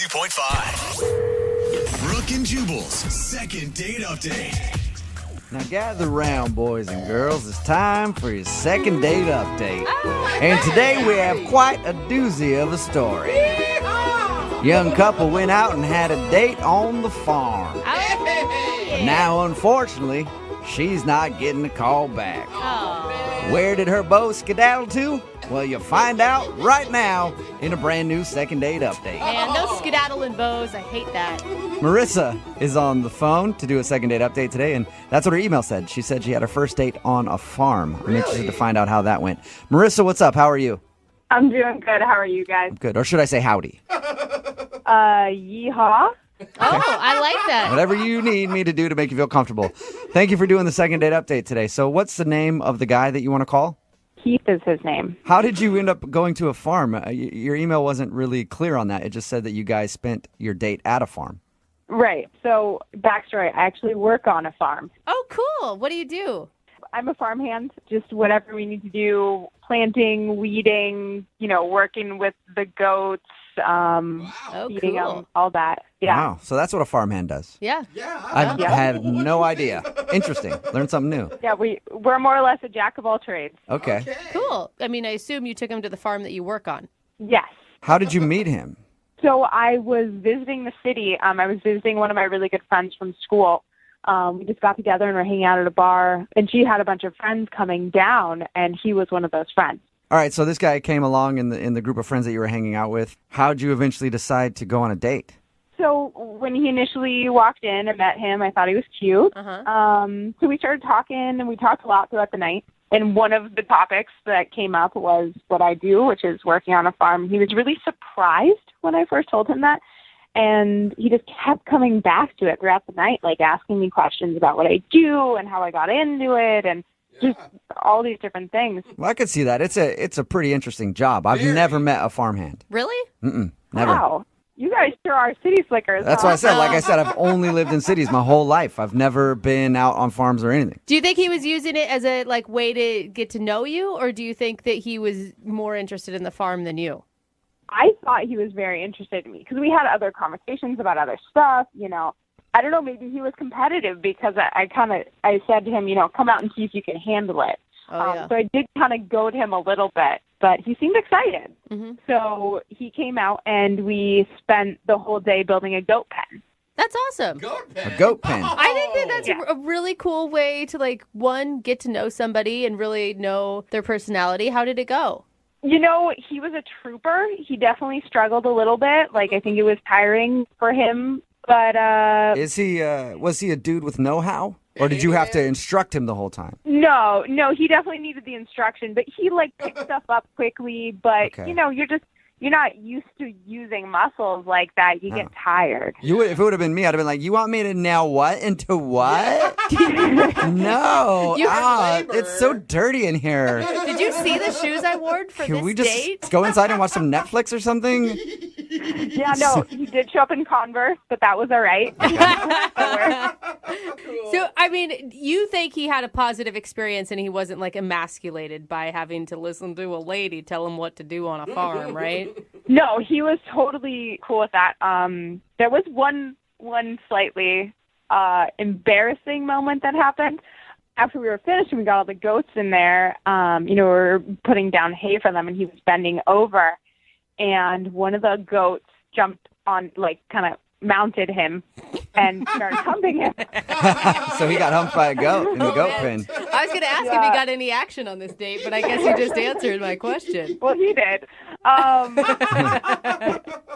92.5. Brooke and Jubal's second date update. Now gather round, boys and girls. It's time for your second date update. And today we have quite a doozy of a story. Young couple went out and had a date on the farm. Now, unfortunately, she's not getting a call back. Where did her beau skedaddle to? Well, you'll find out right now in a brand new second date update. Man, those skedaddling bows, I hate that. Marissa is on the phone to do a second date update today, and that's what her email said. She said she had her first date on a farm. I'm interested to find out how that went. Marissa, what's up? How are you? I'm doing good. How are you guys? Good. Or should I say howdy? Yeehaw. Oh, I like that. Whatever you need me to do to make you feel comfortable. Thank you for doing the second date update today. So what's the name of the guy that you want to call? Keith is his name. How did you end up going to a farm? Your email wasn't really clear on that. It just said that you guys spent your date at a farm. Right. So, backstory, I actually work on a farm. Oh, cool. What do you do? I'm a farmhand, just whatever we need to do, planting, weeding, working with the goats, feeding cool. them, all that. Yeah. Wow. So that's what a farmhand does. Yeah. I've had no idea. Interesting. Learned something new. Yeah, we're more or less a jack of all trades. Okay. Cool. I mean, I assume you took him to the farm that you work on. Yes. How did you meet him? So I was visiting the city. I was visiting one of my really good friends from school. We just got together and were hanging out at a bar, and she had a bunch of friends coming down, and he was one of those friends. All right, so this guy came along in the group of friends that you were hanging out with. How'd you eventually decide to go on a date? So when he initially walked in and met him, I thought he was cute. So we started talking, and we talked a lot throughout the night. And one of the topics that came up was what I do, which is working on a farm. He was really surprised when I first told him that. And he just kept coming back to it throughout the night, like asking me questions about what I do and how I got into it and just all these different things. Well, I could see that. It's a pretty interesting job. I've never met a farmhand. Really? Never. Wow. You guys sure are city slickers. That's what I said. Like I said, I've only lived in cities my whole life. I've never been out on farms or anything. Do you think he was using it as a way to get to know you, or do you think that he was more interested in the farm than you? I thought he was very interested in me because we had other conversations about other stuff, I don't know, maybe he was competitive because I said to him, come out and see if you can handle it. So I did kind of goad him a little bit, but he seemed excited. Mm-hmm. So he came out and we spent the whole day building a goat pen. That's awesome. A goat pen. I think that's a really cool way to, one, get to know somebody and really know their personality. How did it go? He was a trooper. He definitely struggled a little bit. I think it was tiring for him. But was he a dude with know-how? Or did you have to instruct him the whole time? No, he definitely needed the instruction. But he picked stuff up quickly. But, you're not used to using muscles like that. You get tired. If it would have been me, I'd have been like, you want me to now what? Into what? No. It's so dirty in here. Did you see the shoes I wore for Can this we just date? go inside and watch some Netflix or something? Yeah, no, he did show up in Converse, but that was all right. So, I mean, you think he had a positive experience and he wasn't emasculated by having to listen to a lady tell him what to do on a farm, right? No, he was totally cool with that. There was one slightly embarrassing moment that happened. After we were finished and we got all the goats in there, we were putting down hay for them and he was bending over. And one of the goats jumped on, kind of mounted him and started humping him. So he got humped by a goat in the goat pen. I was going to ask if he got any action on this date, but I guess you just answered my question. Well, he did.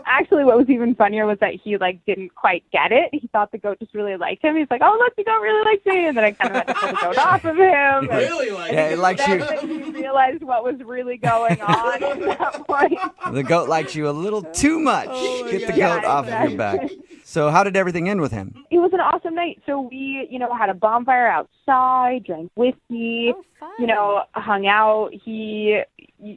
Actually, what was even funnier was that he didn't quite get it. He thought the goat just really liked him. He's like, "Oh, look, the goat really likes me," and then I kind of had to pull the goat off of him. Really like it likes you. He realized what was really going on at that point. The goat likes you a little too much. Get the goat off of your back. So how did everything end with him? It was an awesome night. So we, had a bonfire outside, drank whiskey, hung out. He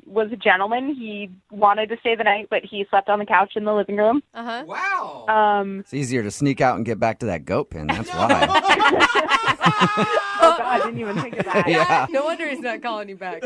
was a gentleman. He wanted to stay the night, but he slept on the couch in the living room. Uh-huh. Wow. It's easier to sneak out and get back to that goat pen. That's why. Oh, God, I didn't even think of that. Yeah. No wonder he's not calling you back.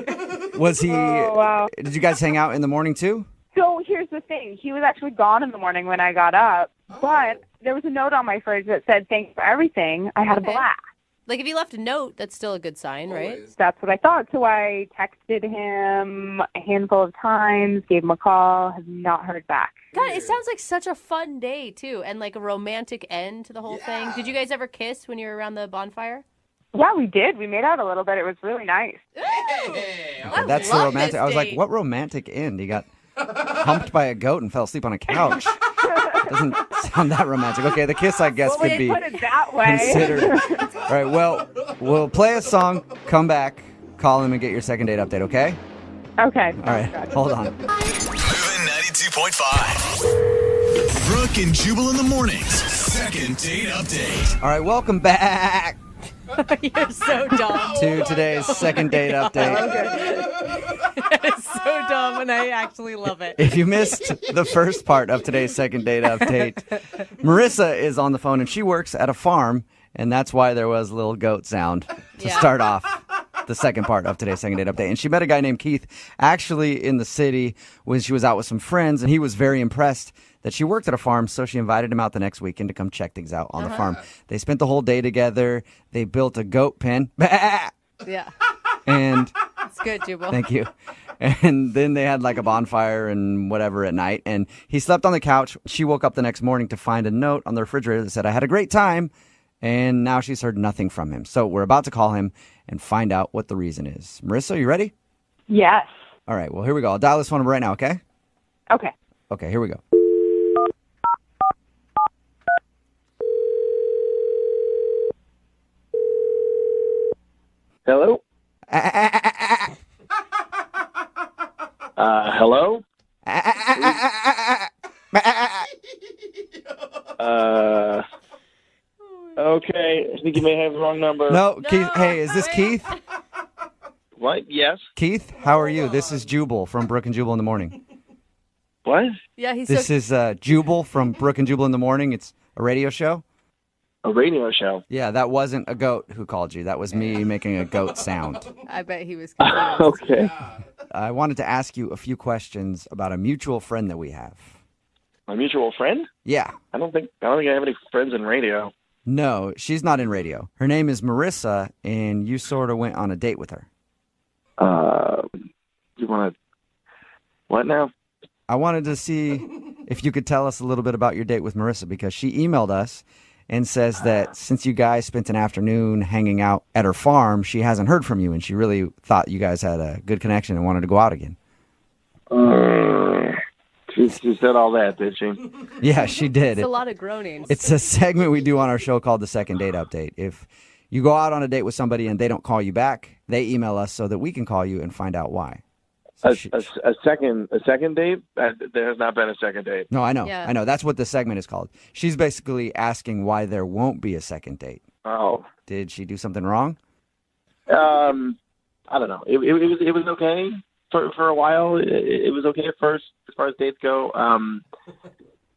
Was he? Oh, wow. Did you guys hang out in the morning too? So here's the thing. He was actually gone in the morning when I got up, but there was a note on my fridge that said, "Thanks for everything. I had a blast." Like, if he left a note, that's still a good sign, right? That's what I thought. So I texted him a handful of times, gave him a call, have not heard back. God, it sounds like such a fun day, too, and like a romantic end to the whole thing. Did you guys ever kiss when you were around the bonfire? Yeah, we did. We made out a little bit. It was really nice. I That's the love romantic. this I was like, date. what romantic end? He got humped by a goat and fell asleep on a couch. Doesn't sound that romantic. Okay, the kiss, I guess, could be Put it that way. considered. All right, well, we'll play a song, come back, call him, and get your second date update, okay? Okay. All right, hold on. Moving 92.5. Brooke and Jubal in the mornings. Second date update. All right, welcome back You're so dumb. to today's second date update. It's so dumb, and I actually love it. If you missed the first part of today's second date update, Marissa is on the phone, and she works at a farm, and that's why there was a little goat sound to start off the second part of today's second date update. And she met a guy named Keith actually in the city when she was out with some friends, and he was very impressed that she worked at a farm, so she invited him out the next weekend to come check things out on the farm. They spent the whole day together. They built a goat pen. Yeah. And It's good, Jubal. thank you. And then they had like a bonfire and whatever at night. And he slept on the couch. She woke up the next morning to find a note on the refrigerator that said, "I had a great time." And now she's heard nothing from him. So we're about to call him and find out what the reason is. Marissa, you ready? Yes. All right. Well, here we go. I'll dial this phone number right now, okay? Okay. Okay, here we go. Hello? Hello? Okay, I think you may have the wrong number. No, Keith. Hey, is this Keith? What? Yes? Keith, how are you? This is Jubal from Brooke and Jubal in the Morning. What? Yeah, he's This so... is Jubal from Brooke and Jubal in the Morning. It's a radio show. A radio show? Yeah, that wasn't a goat who called you. That was me making a goat sound. I bet he was confused. Okay. I wanted to ask you a few questions about a mutual friend that we have. A mutual friend? Yeah. I don't think I have any friends in radio. No, she's not in radio. Her name is Marissa, and you sort of went on a date with her. You want to... What now? I wanted to see if you could tell us a little bit about your date with Marissa, because she emailed us and says that since you guys spent an afternoon hanging out at her farm, she hasn't heard from you, and she really thought you guys had a good connection and wanted to go out again. She said all that, did she? Yeah, she did. It's a lot of groanings. It's a segment we do on our show called the Second Date Update. If you go out on a date with somebody and they don't call you back, they email us so that we can call you and find out why. So A second date? There has not been a second date. No, I know. Yeah. I know. That's what the segment is called. She's basically asking why there won't be a second date. Oh. Did she do something wrong? I don't know. It was okay for a while. It was okay at first as far as dates go.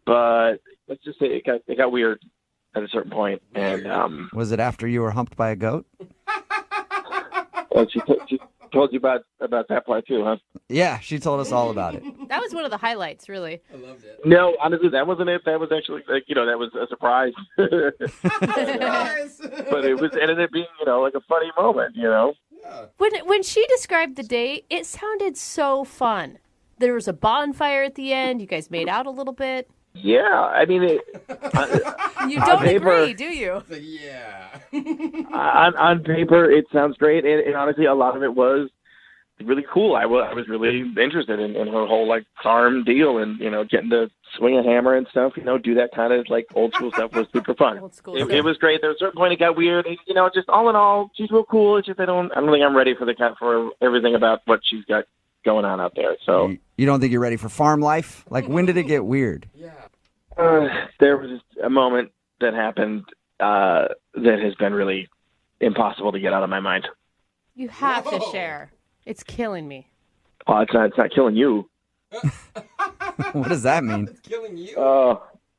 But let's just say it got weird at a certain point. And Was it after you were humped by a goat? she told you about that part too, huh? Yeah, she told us all about it. That was one of the highlights, really. No, honestly, that wasn't it. That was actually, that was a surprise. But it ended up being, like a funny moment, When she described the date, it sounded so fun. There was a bonfire at the end. You guys made out a little bit. Yeah, I mean, You don't paper- agree, do you? on paper, it sounds great, and honestly, a lot of it was really cool. I was really interested in her whole farm deal, and getting to swing a hammer and stuff. Do that kind of old school stuff was super fun. Old school It stuff. was great. There was a certain point it got weird. And, just all in all, she's real cool. It's just I don't think I'm ready for everything about what she's got going on out there. So You don't think you're ready for farm life? When did it get weird? there was just a moment that happened that has been really impossible to get out of my mind. You have to share. It's killing me. Oh, it's not killing you. What does that mean?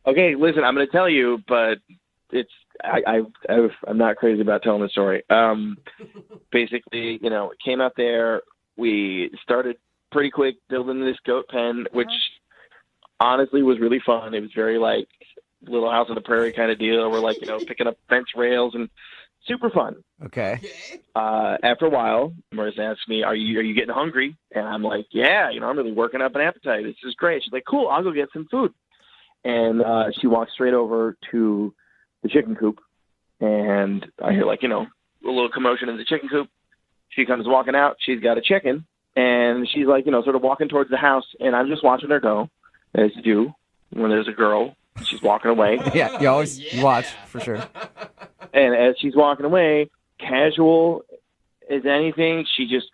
Okay, listen, I'm going to tell you, but I'm not crazy about telling the story. Basically, came out there, we started pretty quick building this goat pen, which honestly was really fun. It was very like Little House on the Prairie kind of deal. We're like, picking up fence rails and super fun. Okay. After a while, Marissa asked me, are you getting hungry? And I'm like, yeah, I'm really working up an appetite. This is great. She's like, cool, I'll go get some food. And she walks straight over to the chicken coop. And I hear like, a little commotion in the chicken coop. She comes walking out. She's got a chicken. And she's like, sort of walking towards the house. And I'm just watching her go, as you do when there's a girl. She's walking away. Yeah, you always watch, for sure. And as she's walking away, casual as anything, she just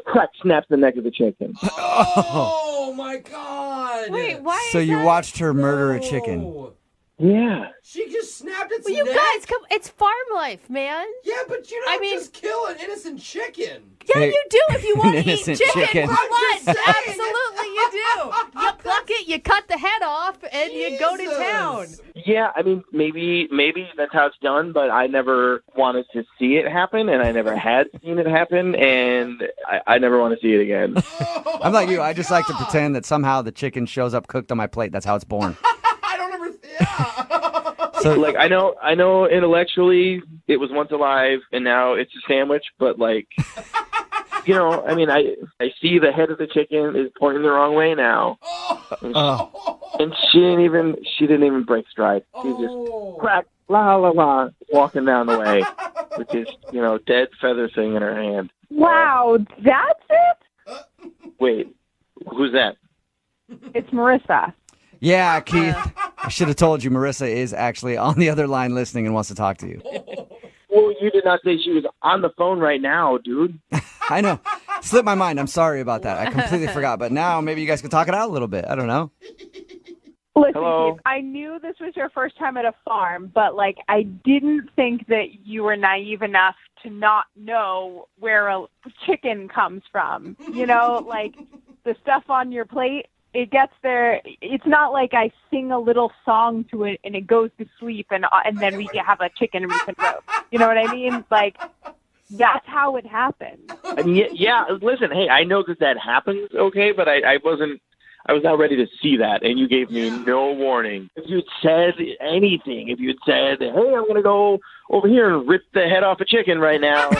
crack snaps the neck of the chicken. Oh, my God. Wait, why? So is you that? watched her murder a chicken. No. Yeah. She just snapped its Well, you neck. guys, come. It's farm life, man. Yeah, but you don't just kill an innocent chicken. Yeah, Hey, you do if you want to eat innocent chicken. chicken. For I'm lunch. just saying. Absolutely, you do. You pluck it, you cut the head off, and you go to town. Yeah, I mean, maybe that's how it's done, but I never wanted to see it happen, and I never had seen it happen, and I never want to see it again. I'm like you. I just like to pretend that somehow the chicken shows up cooked on my plate. That's how it's born. I don't ever. Yeah. So, Like, I know intellectually it was once alive, and now it's a sandwich, but like, I mean, I see the head of the chicken is pointing the wrong way now. And she didn't even break stride. She just crack, la la la, walking down the way with this, dead feather thing in her hand. Wow, that's it? Wait, who's that? It's Marissa. yeah, Keith, I should have told you Marissa is actually on the other line listening and wants to talk to you. Well, you did not say she was on the phone right now, dude. I know. Slipped my mind. I'm sorry about that. I completely forgot. But now maybe you guys can talk it out a little bit. I don't know. Listen, Hello? Keith, I knew this was your first time at a farm, but I didn't think that you were naive enough to not know where a chicken comes from. The stuff on your plate, it gets there. It's not like I sing a little song to it and it goes to sleep and then we have a chicken we can roast. You know what I mean? That's how it happened. I mean, yeah. Listen, hey, I know that happens, okay, but I was not ready to see that, and you gave me no warning. If you had said anything, if you had said, "Hey, I'm going to go over here and rip the head off a chicken right now,"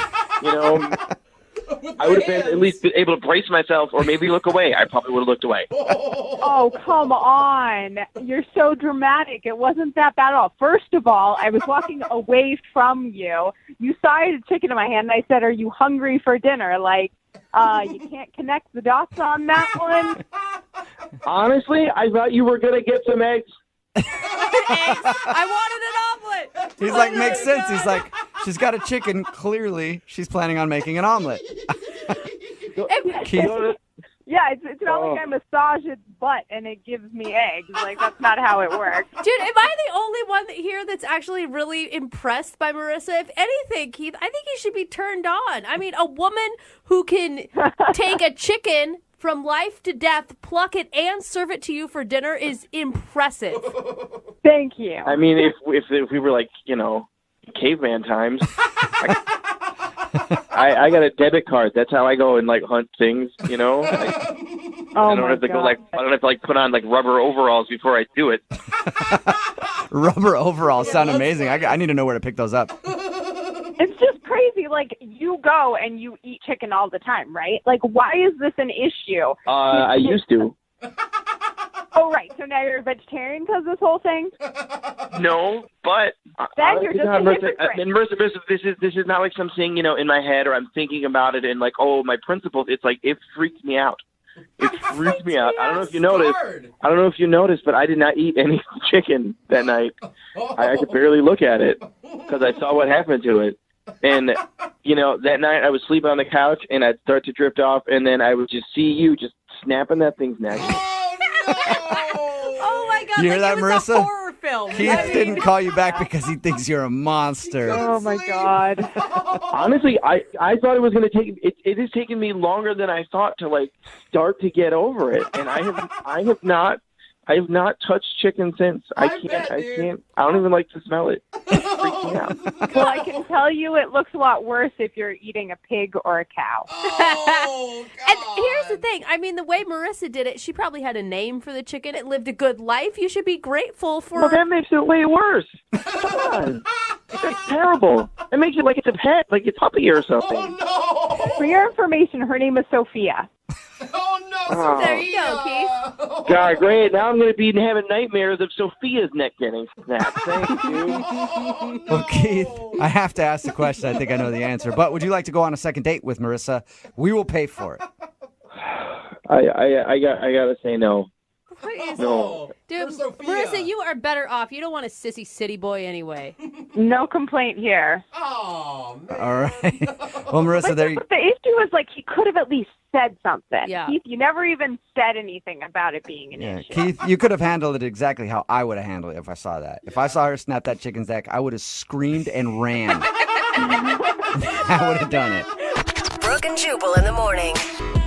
I would have been at least able to brace myself, or maybe look away. I probably would have looked away. Oh, come on. You're so dramatic. It wasn't that bad at all. First of all, I was walking away from you. You saw I had a chicken in my hand, and I said, are you hungry for dinner? You can't connect the dots on that one. Honestly, I thought you were going to get some eggs. Eggs. I wanted an omelet. He's like, makes sense. He's like, she's got a chicken. Clearly, she's planning on making an omelet. Keith, Yeah, it's not like I massage its butt and it gives me eggs. That's not how it works. Dude, am I the only one here that's actually really impressed by Marissa? If anything, Keith, I think you should be turned on. I mean, a woman who can take a chicken from life to death, pluck it, and serve it to you for dinner is impressive. Thank you. I mean, if we were caveman times, I got a debit card. That's how I go and hunt things. I don't have to go I don't have to put on rubber overalls before I do it. rubber overalls sound amazing. I need to know where to pick those up. It's just crazy. You go and you eat chicken all the time, right? Why is this an issue? I used to. Oh, right. So now you're a vegetarian because this whole thing? No, but Then you're just a hypocrite. Marissa, this is not like something in my head, or I'm thinking about it and my principles. It's it freaks me out. It freaks me out. I don't know if you noticed. But I did not eat any chicken that night. I could barely look at it because I saw what happened to it. And that night I was sleeping on the couch and I'd start to drift off, and then I would just see you just snapping that thing's neck. Oh my God! You hear that, it was Marissa? a horror film. Keith didn't call you back because he thinks you're a monster. Oh, my God. Honestly, I thought it was going to take it is taking me longer than I thought to start to get over it, and I have not I have not touched chicken since. I bet, dude. can't. I don't even like to smell it. It freaks me out. Well, I can tell you it looks a lot worse if you're eating a pig or a cow. Oh, God. And here's the thing. I mean, the way Marissa did it, she probably had a name for the chicken. It lived a good life. You should be grateful for... Well, that makes it way worse. Come on. That's terrible. It makes it like it's a pet, like a puppy or something. Oh, no. For your information, her name is Sophia. Oh, no. Oh. There you go, Keith. Oh. God, great. Now I'm going to be having nightmares of Sophia's neck getting snapped. Thank you. Well, Keith, I have to ask the question. I think I know the answer. But would you like to go on a second date with Marissa? We will pay for it. I got to say no. What is No. Dude, For Sophia. Marissa, you are better off. You don't want a sissy city boy anyway. No complaint here. Oh, man. All right. Well, Marissa, there you But the issue is, like, he could have at least said something. Yeah. Keith, you never even said anything about it being an Yeah, issue. Keith, you could have handled it exactly how I would have handled it if I saw that. If I saw her snap that chicken's neck, I would have screamed and ran. I would have done it. Brooke and Jubal in the morning.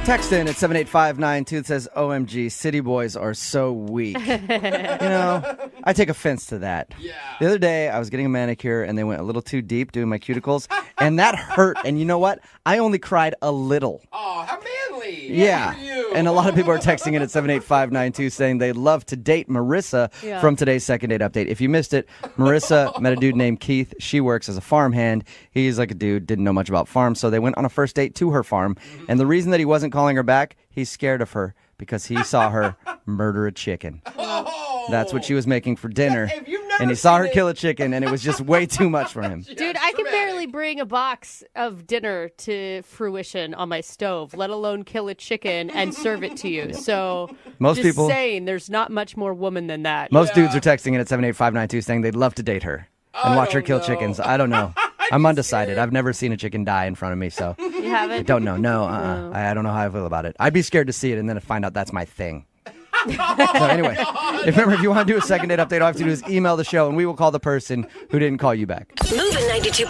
Text in at 78592 that says, OMG, city boys are so weak. I take offense to that. Yeah. The other day, I was getting a manicure, and they went a little too deep doing my cuticles, and that hurt. And you know what? I only cried a little. Oh, how manly. Yeah. Good for you. And a lot of people are texting in at 78592 saying they'd love to date Marissa Yeah. from today's second date update. If you missed it, Marissa met a dude named Keith. She works as a farmhand. He's like a dude, didn't know much about farms, so they went on a first date to her farm. And the reason that he wasn't calling her back, he's scared of her because he saw her murder a chicken. Oh. That's what she was making for dinner. If you've never And he saw her seen it- kill a chicken, and it was just way too much for him. Dude, I can barely bring a box of dinner to fruition on my stove, let alone kill a chicken and serve it to you. So, Most just people- saying, there's not much more woman than that. Most dudes are texting in at 78592 saying they'd love to date her and watch her don't kill know. chickens. I don't know. I'm undecided. I've never seen a chicken die in front of me, so You haven't? I don't know. No, I don't know how I feel about it. I'd be scared to see it and then find out that's my thing. So anyway, if you want to do a second date update, all you have to do is email the show, and we will call the person who didn't call you back. Moving 92.5.